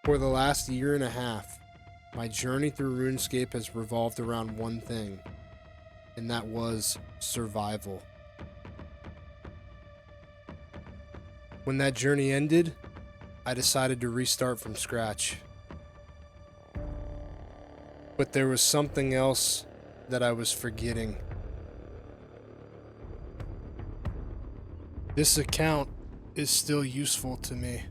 For the last year and a half, my journey through RuneScape has revolved around one thing, and that was survival. When that journey ended, I decided to restart from scratch. But there was something else that I was forgetting. This account is still useful to me.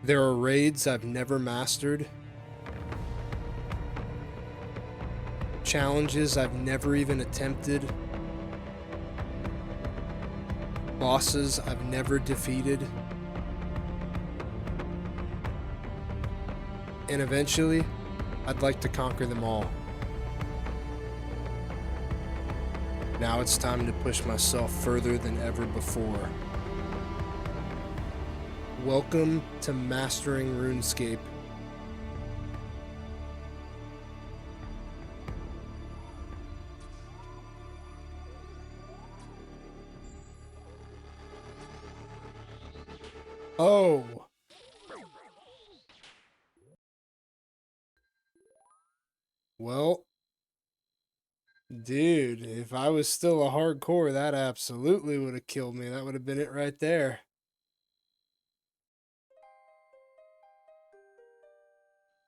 There are raids I've never mastered, challenges I've never even attempted, bosses I've never defeated, and eventually, I'd like to conquer them all. Now it's time to push myself further than ever before. Welcome to Mastering RuneScape. Oh! Well, dude, if I was still a hardcore, that absolutely would have killed me. That would have been it right there.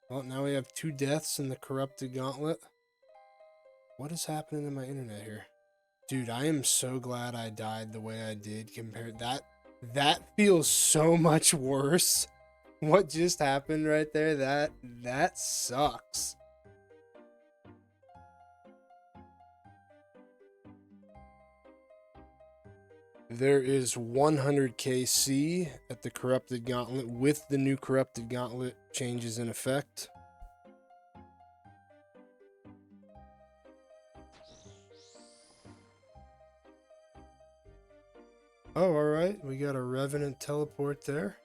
Well, now we have 2 deaths in the Corrupted Gauntlet. What is happening to my internet here? Dude, I am so glad I died the way I did compared that feels so much worse. What just happened right there? That sucks. There is 100 KC at the Corrupted Gauntlet with the new Corrupted Gauntlet changes in effect. Oh, alright. We got a Revenant teleport there.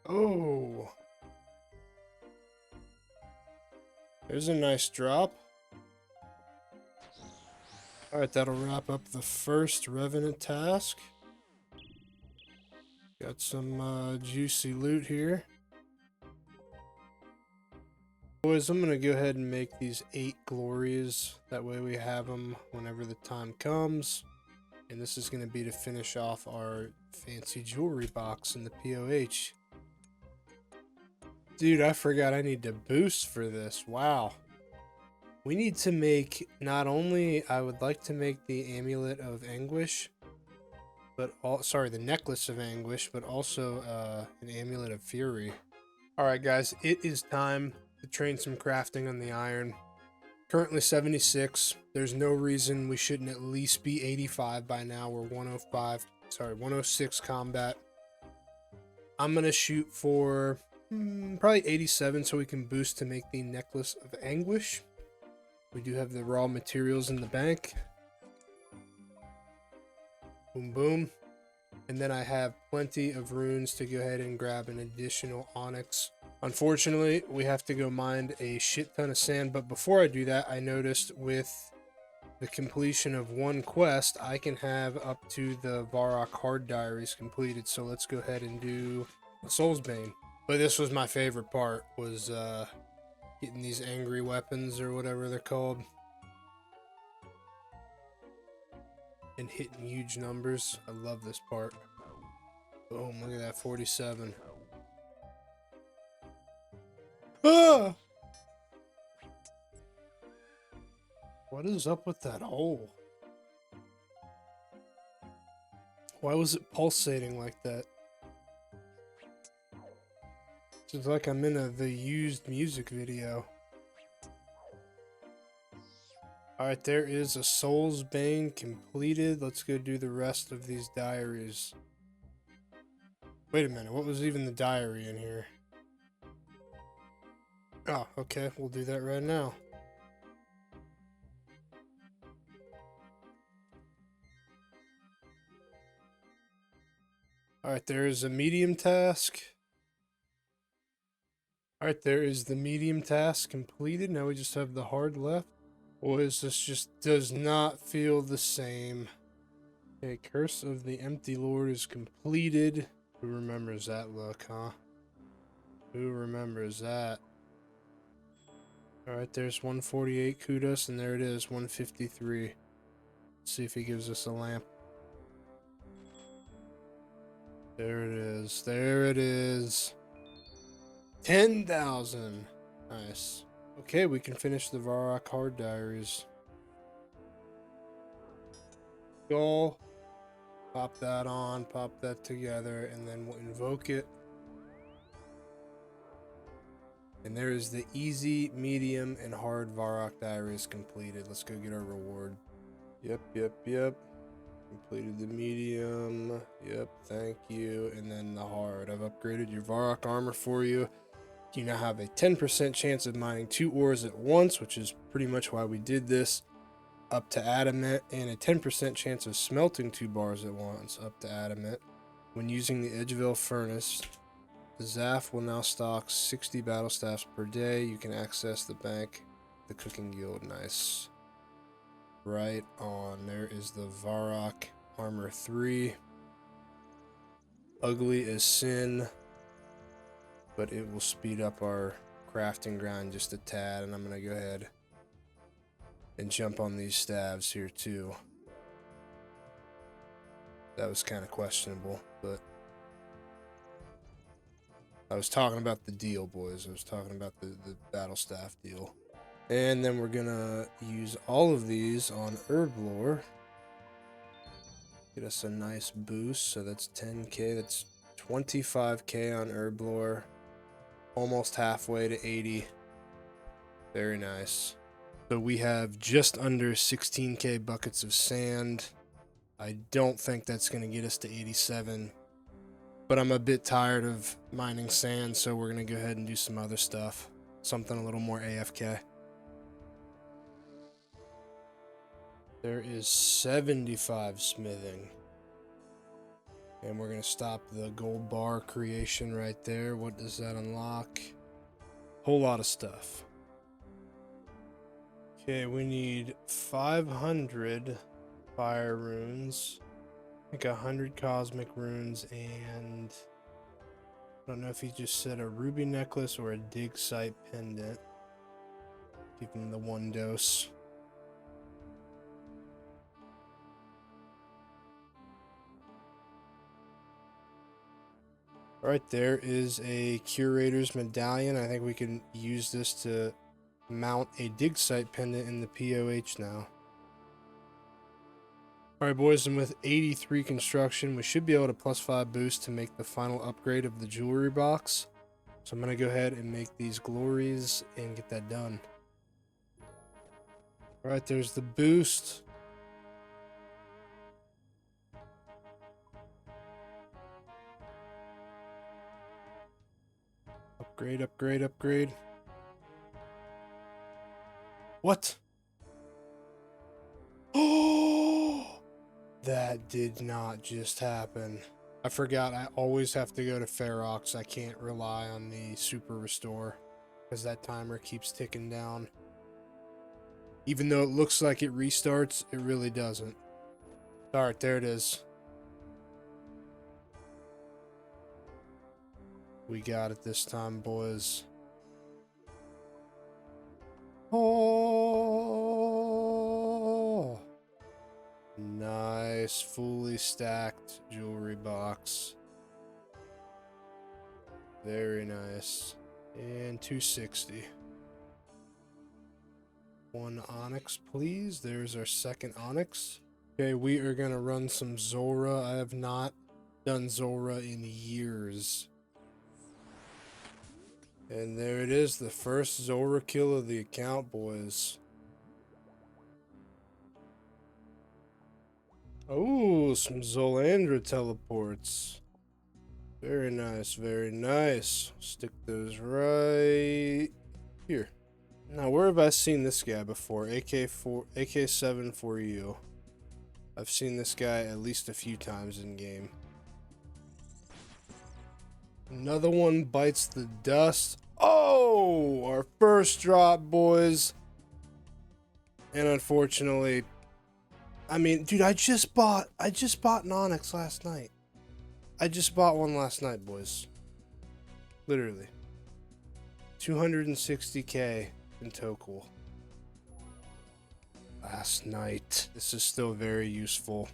Oh. There's a nice drop. Alright, that'll wrap up the first Revenant task. Got some juicy loot here. Boys, I'm going to go ahead and make these 8 glories. That way we have them whenever the time comes. And this is going to be to finish off our fancy jewelry box in the POH. Dude, I forgot I need to boost for this. Wow. We need to make, not only, I would like to make the Amulet of Anguish, but the Necklace of Anguish, but also an Amulet of Fury. Alright guys, it is time to train some crafting on the iron. Currently 76. There's no reason we shouldn't at least be 85 by now. We're 106 combat. I'm going to shoot for probably 87 so we can boost to make the Necklace of Anguish. We do have the raw materials in the bank. Boom, boom. And then I have plenty of runes to go ahead and grab an additional onyx. Unfortunately, we have to go mine a shit ton of sand, but before I do that, I noticed with the completion of one quest, I can have up to the Varrock Hard Diaries completed, so let's go ahead and do the Soul's Bane. But this was my favorite part, was getting these angry weapons, or whatever they're called. And hitting huge numbers. I love this part. Boom, look at that, 47. Ah! What is up with that hole? Why was it pulsating like that? It's like I'm in the used music video. Alright, there is a Soul's Bane completed. Let's go do the rest of these diaries. Wait a minute, what was even the diary in here? Oh, okay, we'll do that right now. Alright, there is a medium task. Alright, there is the medium task completed. Now we just have the hard left. Boys, this just does not feel the same. Okay, Curse of the Empty Lord is completed. Who remembers that look, huh? Who remembers that? Alright, there's 148 kudos, and there it is, 153. Let's see if he gives us a lamp. There it is. There it is. 10,000. Nice. Okay, we can finish the Varrock Hard Diaries. Go. Pop that on, pop that together, and then we'll invoke it. And there is the easy, medium, and hard Varrock Diaries completed. Let's go get our reward. Yep. Completed the medium. Yep, thank you. And then the hard. I've upgraded your Varrock armor for you. You now have a 10% chance of mining 2 ores at once, which is pretty much why we did this, up to adamant, and a 10% chance of smelting 2 bars at once, up to adamant. When using the Edgeville furnace, the Zaf will now stock 60 battle staffs per day. You can access the bank, the cooking guild. Nice. Right on. There is the Varrock Armor 3. Ugly as sin, but it will speed up our crafting grind just a tad, and I'm going to go ahead and jump on these staves here too. That was kind of questionable, but I was talking about the deal, boys. I was talking about the battle staff deal. And then we're gonna use all of these on herb lore. Get us a nice boost. So that's 10k. That's 25k on herb lore. Almost halfway to 80. Very nice. So we have just under 16k buckets of sand. I don't think that's gonna get us to 87. But I'm a bit tired of mining sand, so we're gonna go ahead and do some other stuff. Something a little more AFK. There is 75 smithing. And we're going to stop the gold bar creation right there. What does that unlock? Whole lot of stuff. Okay, we need 500 fire runes. I think 100 cosmic runes, and I don't know if he just said a ruby necklace or a dig site pendant. Give him the 1 dose. Alright, there is a curator's medallion. I think we can use this to mount a dig site pendant in the POH now. Alright boys, and with 83 construction, we should be able to +5 boost to make the final upgrade of the jewelry box. So I'm going to go ahead and make these glories and get that done. Alright, there's the boost. Upgrade. What? Oh! That did not just happen. I forgot I always have to go to Ferox. I can't rely on the super restore because that timer keeps ticking down. Even though it looks like it restarts, it really doesn't. Alright, there it is. We got it this time, boys. Oh! Nice, fully stacked jewelry box. Very nice. And 260. 1 onyx, please. There's our second onyx. Okay, we are going to run some Zora. I have not done Zora in years. And there it is, the first Zora kill of the account, boys. Oh, some Zolandra teleports. Very nice, very nice. Stick those right here. Now, where have I seen this guy before? AK7 for you. I've seen this guy at least a few times in game. Another one bites the dust. Oh, our first drop, boys. And unfortunately, I mean, dude, I just bought an Onyx last night. I just bought one last night, boys. Literally. 260k in total. Last night. This is still very useful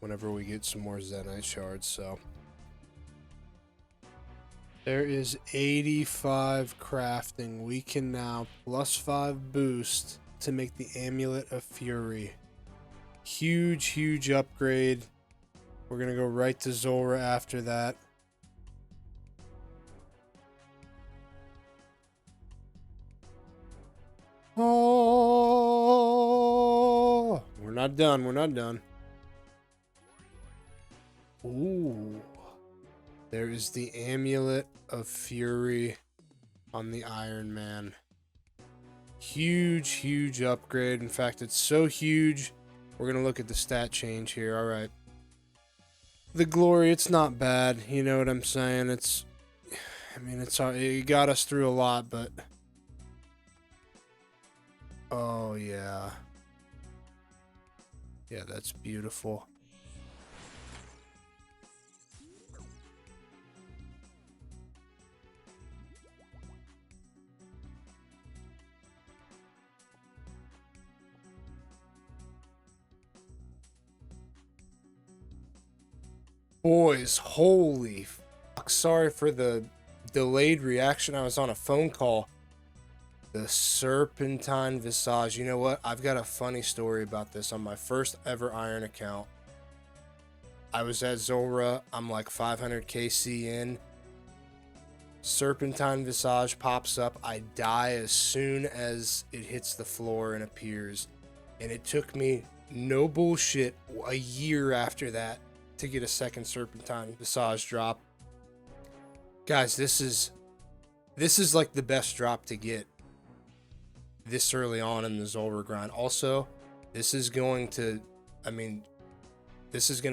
whenever we get some more Zenite shards, so. There is 85 crafting. We can now +5 boost to make the Amulet of Fury. Huge, huge upgrade. We're going to go right to Zulrah after that. Oh, we're not done. We're not done. Ooh. There is the Amulet of Fury on the Ironman. Huge, huge upgrade. In fact, it's so huge. We're going to look at the stat change here. All right. The glory, it's not bad. You know what I'm saying? It got us through a lot, but... Oh, yeah. Yeah, that's beautiful. Boys, holy fuck. Sorry for the delayed reaction. I was on a phone call. The Serpentine Visage. You know what? I've got a funny story about this. On my first ever Iron account, I was at Zulrah. I'm like 500 KC in. Serpentine Visage pops up. I die as soon as it hits the floor and appears. And it took me, no bullshit, a year after that to get a second Serpentine Visage drop. Guys, this is like the best drop to get this early on in the Zulrah grind. Also, this is going to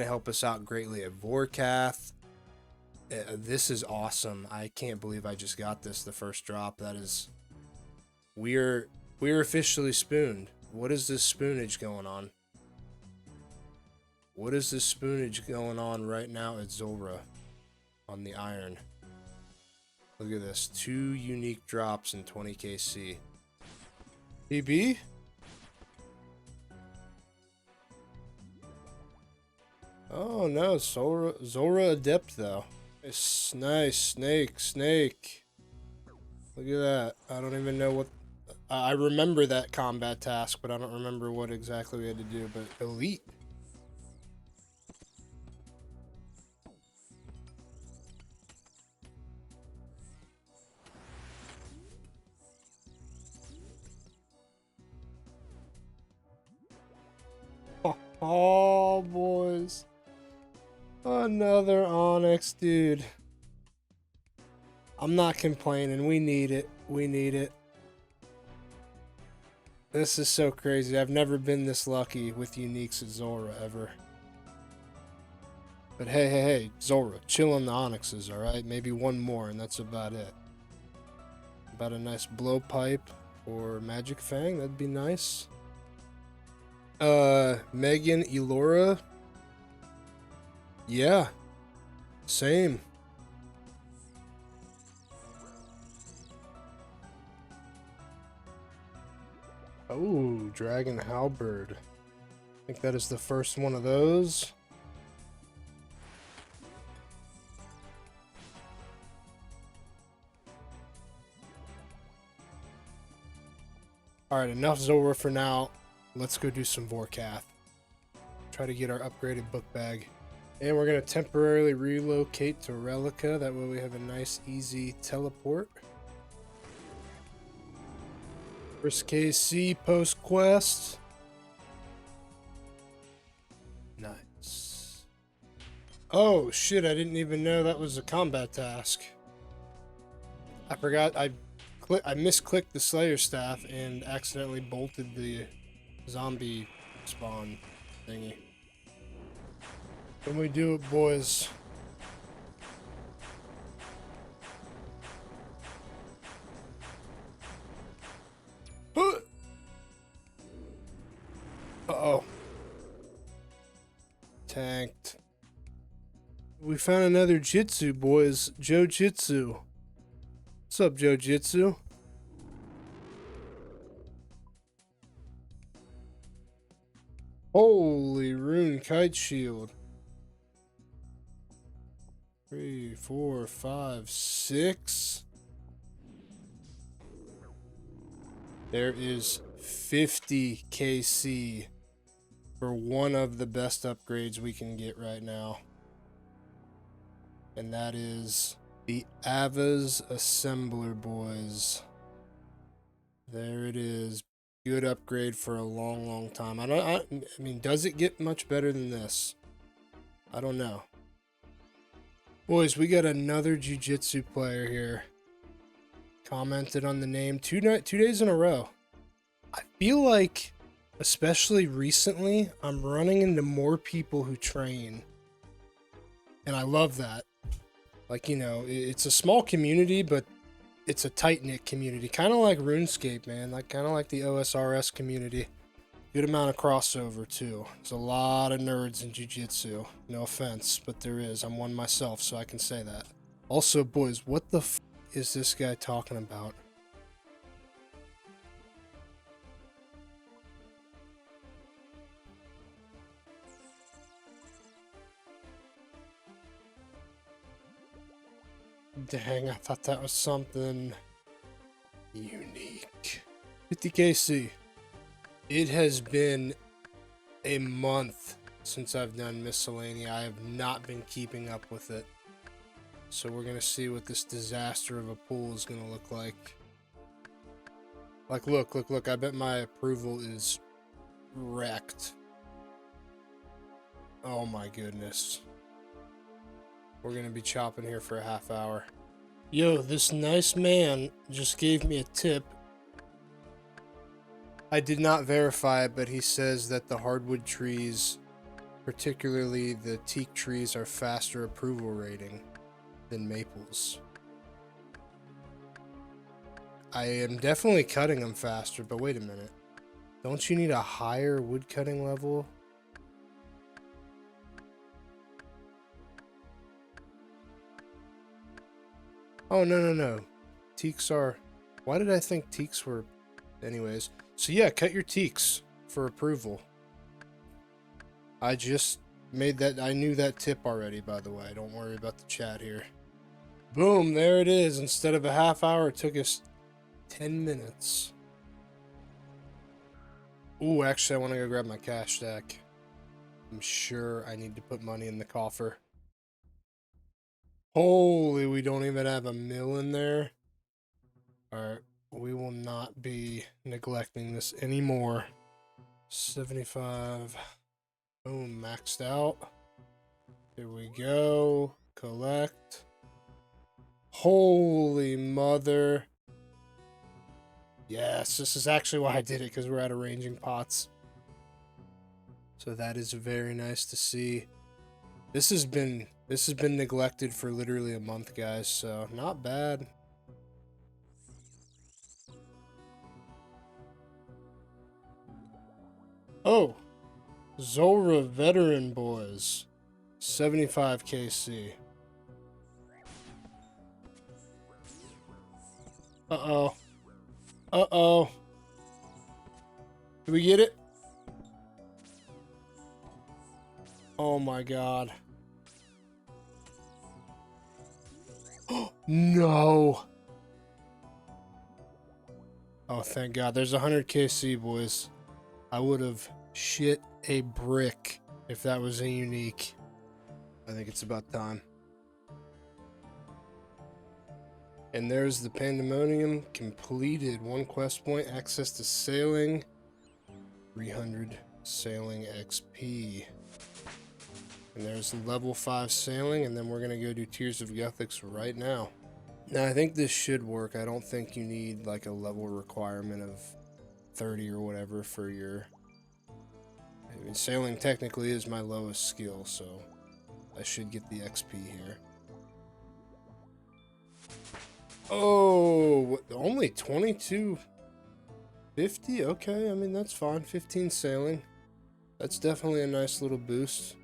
help us out greatly at Vorkath. This is awesome. I can't believe I just got this the first drop. That is, we're officially spooned. What is this spoonage going on? What is this spoonage going on right now at Zulrah on the Iron? Look at this. 2 unique drops in 20 KC. PB? Oh no, Zulrah Adept though. It's nice. Snake. Look at that. I don't even know what... I remember that combat task, but I don't remember what exactly we had to do. But elite. Oh, boys. Another Onyx, dude. I'm not complaining. We need it. We need it. This is so crazy. I've never been this lucky with uniques at Zulrah ever. But hey, Zulrah, chill on the Onyxes, alright? Maybe one more, and that's about it. About a nice blowpipe or Magic Fang, that'd be nice. Megan Elora. Yeah. Same. Oh, Dragon Halberd. I think that is the first one of those. Alright, enough Zulrah for now. Let's go do some Vorkath. Try to get our upgraded book bag. And we're going to temporarily relocate to Relica. That way we have a nice, easy teleport. First KC post quest. Nice. Oh, shit. I didn't even know that was a combat task. I forgot. I misclicked the Slayer staff and accidentally bolted the zombie spawn thingy. Can we do it, boys? Uh-oh. tanked. We found another Jitsu, boys. JackJitsu. What's up, JackJitsu? Holy rune kite shield. 3, 4, 5, 6. There is 50 KC for one of the best upgrades we can get right now. And that is the Ava's Assembler, boys. There it is. Good upgrade for a long, long time. I mean, does it get much better than this? I don't know. Boys, we got another jiu-jitsu player here. Commented on the name 2 days in a row. I feel like, especially recently, I'm running into more people who train. And I love that. Like, you know, it's a small community, but it's a tight-knit community. Kind of like RuneScape, man. Like, kind of like the OSRS community. Good amount of crossover, too. There's a lot of nerds in jiu-jitsu. No offense, but there is. I'm one myself, so I can say that. Also, boys, what the f is this guy talking about? Dang, I thought that was something unique. 50 KC. It has been a month since I've done Miscellany. I have not been keeping up with it. So we're going to see what this disaster of a pool is going to look like. Like, look. I bet my approval is wrecked. Oh my goodness. We're going to be chopping here for a half hour. Yo, this nice man just gave me a tip. I did not verify it, but he says that the hardwood trees, particularly the teak trees, are faster approval rating than maples. I am definitely cutting them faster, but wait a minute. Don't you need a higher wood cutting level? Oh, no. Teaks are... Why did I think teaks were... Anyways. So yeah, cut your teaks for approval. I just made that... I knew that tip already, by the way. Don't worry about the chat here. Boom, there it is. Instead of a half hour, it took us 10 minutes. Ooh, actually, I want to go grab my cash stack. I'm sure I need to put money in the coffer. Holy, we don't even have a mill in there. Alright, we will not be neglecting this anymore. 75. Boom, maxed out. Here we go. Collect. Holy mother. Yes, this is actually why I did it, because we're at arranging pots. So that is very nice to see. This has been neglected for literally a month, guys, so not bad. Oh, Zora Veteran Boys, 75 KC. Uh-oh. Uh-oh. Did we get it? Oh my god. No. Oh, thank god. There's 100 KC, boys. I would have shit a brick if that was a unique. I think it's about time. And there's the Pandemonium completed. 1 quest point, access to sailing, 300 sailing XP. And there's level 5 sailing, and then we're going to go do Tears of Guthix right now. Now, I think this should work. I don't think you need like a level requirement of 30 or whatever for your... I mean, sailing technically is my lowest skill, so I should get the XP here. Oh, only 2250? Okay, I mean, that's fine. 15 sailing. That's definitely a nice little boost.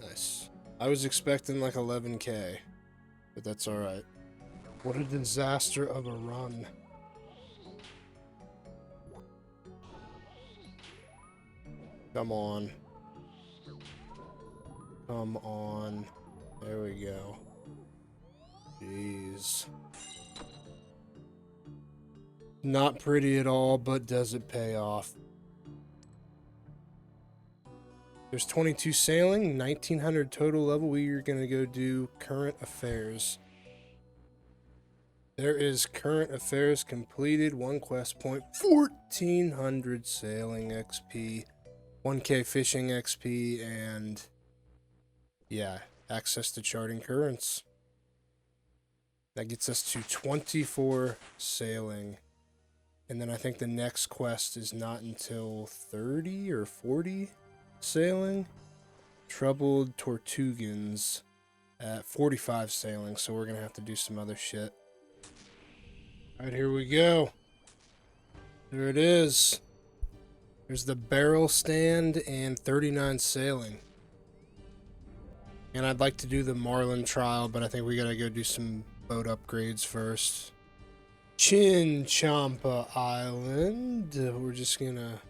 Nice. I was expecting like 11k, but that's alright. What a disaster of a run. Come on. Come on. There we go. Jeez. Not pretty at all, but does it pay off? There's 22 sailing, 1900 total level. We are going to go do current affairs. There is current affairs completed. 1 quest point, 1400 sailing XP, 1k fishing XP, and yeah, access to charting currents. That gets us to 24 sailing. And then I think the next quest is not until 30 or 40 sailing. Troubled Tortugans at 45 sailing, so we're going to have to do some other shit. Alright, here we go. There it is. There's the barrel stand and 39 sailing. And I'd like to do the Marlin trial, but I think we gotta go do some boat upgrades first. Chinchompa Island. We're just gonna...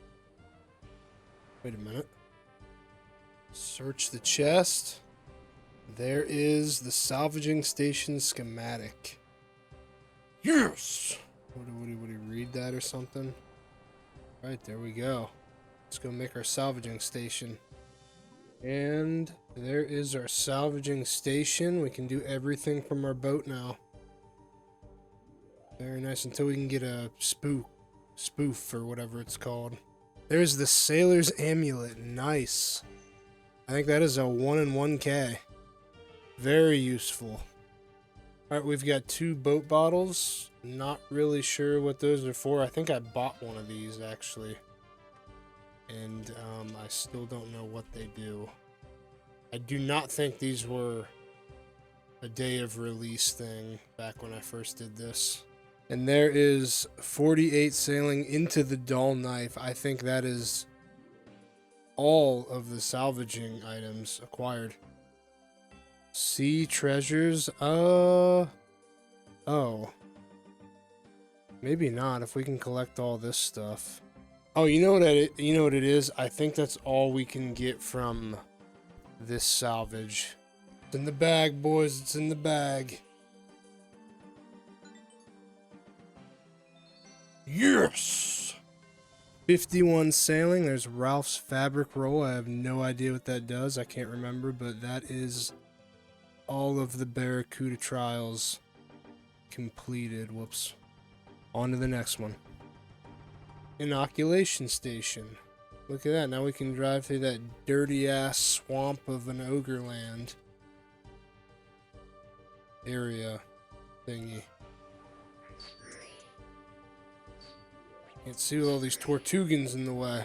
Wait a minute. Search the chest. There is the salvaging station schematic. Yes! Would he read that or something? Right, there we go. Let's go make our salvaging station. And there is our salvaging station. We can do everything from our boat now. Very nice, until we can get a spoof or whatever it's called. There's the Sailor's Amulet. Nice. I think that is a 1 in 1k. Very useful. Alright, we've got 2 boat bottles. Not really sure what those are for. I think I bought one of these, actually. And I still don't know what they do. I do not think these were a day of release thing back when I first did this. And there is 48 sailing into the dull knife. I think that is all of the salvaging items acquired. Sea treasures. Oh. Maybe not, if we can collect all this stuff. Oh, you know what it is? I think that's all we can get from this salvage. It's in the bag, boys. It's in the bag. Yes! 51 sailing. There's Ralph's fabric roll. I have no idea what that does. I can't remember, but that is all of the Barracuda trials completed. Whoops. On to the next one. Inoculation station. Look at that. Now we can drive through that dirty ass swamp of an ogre land area thingy. Can't see all these Tortugans in the way.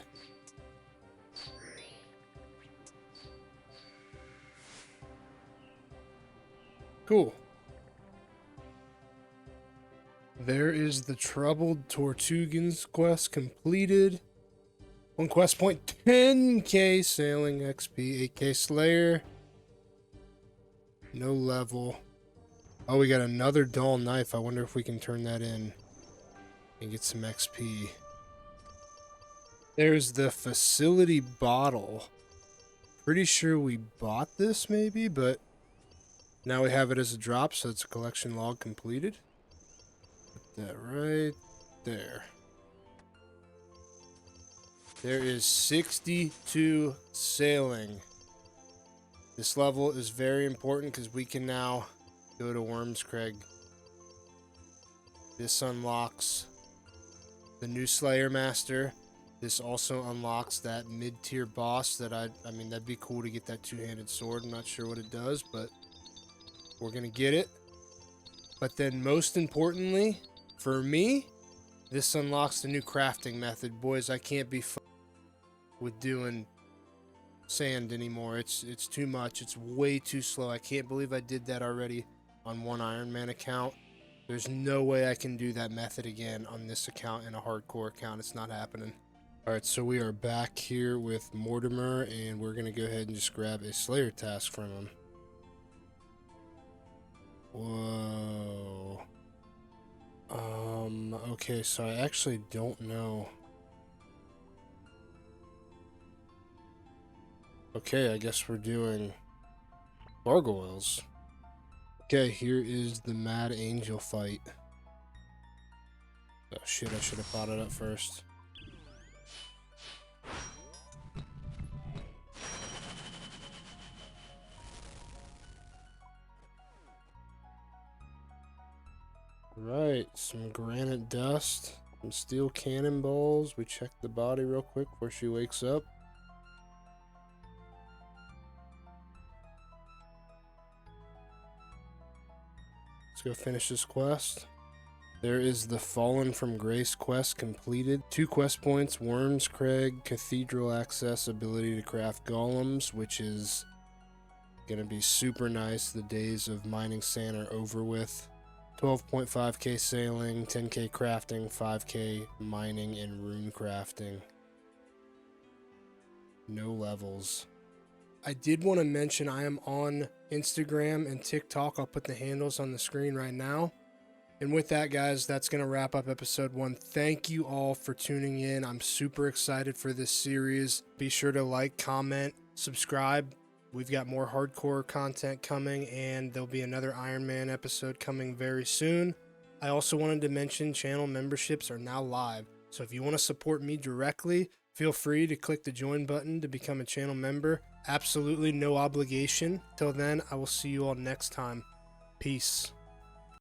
Cool. There is the Troubled Tortugans quest completed. 1 quest point, 10k sailing XP, 8k Slayer. No level. Oh, we got another dull knife. I wonder if we can turn that in and get some XP. There's the facility bottle. Pretty sure we bought this maybe, but now we have it as a drop, so it's a collection log completed. Put that right there. There is 62 sailing. This level is very important because we can now go to Wormscrag. This unlocks the new Slayer Master. This also unlocks that mid-tier boss that I mean, that'd be cool to get that two-handed sword. I'm not sure what it does, but we're going to get it. But then most importantly, for me, this unlocks the new crafting method. Boys, I can't be with doing sand anymore. It's too much. It's way too slow. I can't believe I did that already on one Ironman account. There's no way I can do that method again on this account in a hardcore account. It's not happening. Alright, so we are back here with Mortimer, and we're gonna go ahead and just grab a Slayer task from him. Whoa. Okay, so I actually don't know. Okay, I guess we're doing gargoyles. Okay, here is the Mad Angel fight. Oh shit, I should have thought it up first. Right, some granite dust, some steel cannonballs. We check the body real quick before she wakes up. Let's go finish this quest. There is the Fallen from Grace quest completed. 2 quest points, Worms Crag, Cathedral access, ability to craft golems, which is gonna be super nice. The days of mining sand are over with. 12.5k sailing, 10k crafting, 5k mining and rune crafting. No levels. I did want to mention I am on Instagram and TikTok. I'll put the handles on the screen right now. And with that, guys, that's going to wrap up episode 1. Thank you all for tuning in. I'm super excited for this series. Be sure to like, comment, subscribe. We've got more hardcore content coming, and there'll be another Ironman episode coming very soon. I also wanted to mention channel memberships are now live. So if you want to support me directly, feel free to click the join button to become a channel member. Absolutely no obligation. Till then, I will see you all next time. Peace.